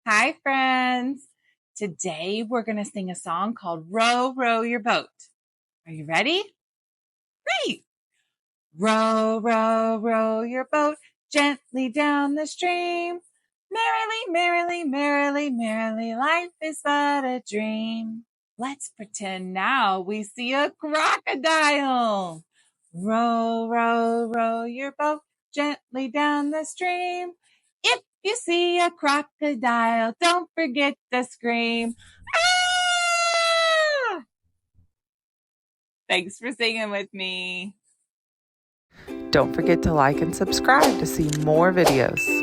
Hi, friends. Today we're going to sing a song called Row, Row Your Boat. Are you ready? Great. Row, row, row your boat gently down the stream. Merrily, merrily, merrily, merrily, life is but a dream. Let's pretend now we see a crocodile. Row, row, row your boat gently down the stream. If you see a crocodile, don't forget to scream. Ah! Thanks for singing with me. Don't forget to like and subscribe to see more videos.